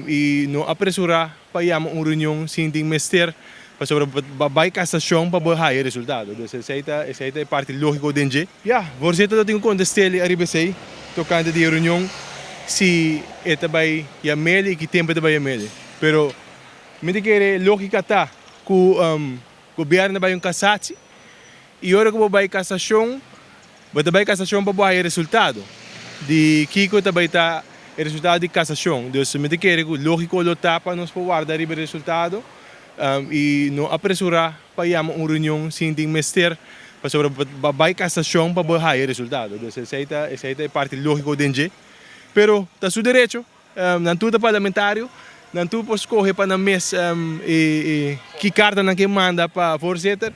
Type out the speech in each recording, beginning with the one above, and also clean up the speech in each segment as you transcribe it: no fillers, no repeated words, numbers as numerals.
e não apressurar para ir uma reunião sem ter mister para sobre vai cassação para botar o resultado. Então essa é a parte lógica dentro. Voorzitter dat ik contestele a RBC tocante de reunião se é também a mele que tempo também a mele. Pero me dizer lógica tá que o governo vai cassação e hora que vai cassação vai cassação para botar o resultado. De Kiko também tá o resultado de cassação. Então me dizer lógico lo tá para nós guardar o resultado. E não apressurar para ir uma reunião sem ter mister para sobre vai cassação para botar o resultado. Então essa é a parte lógica dentro. Pero está seu direito, não tudo parlamentário, não tudo pode escolher para na mesa que carta não que manda para voorzitter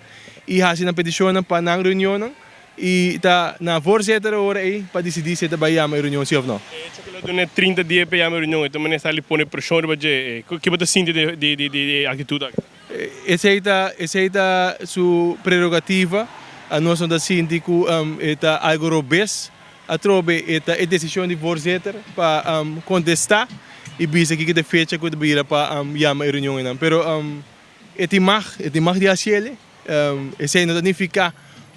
e fazer na petição para na reunião e tá na voorzitter hora aí para decidir se vai uma reunião sim ou não. Chocolate ne 30 dias para uma reunião, então mané sali pone pressão para je, que você sente de atitude? Essa é a sua prerrogativa, a nossa da síndico é algo robusto, a trobe é a decisão de voorzitter para contestar e bisa que de fecha que de para uma reunião não, pero é mag de asiele, esse não significa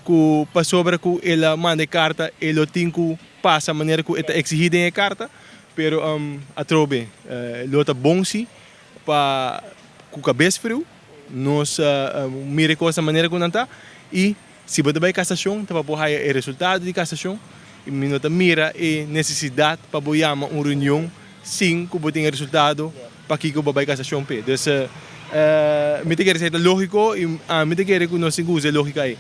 que para sobre que ela manda carta, ela tem que passa a maneira que é exigida em carta, pero a trobe lota bom sim para com cabeça frio, nós mira com essa maneira que não está e se você vai cassação, tá para pôr o resultado de cassação e minuta mira e necessidade para boiar uma reunião sim que você tem resultado para que você vai cassação pe. Então me te quer ser lógico e me te quer que nós usa lógica aí.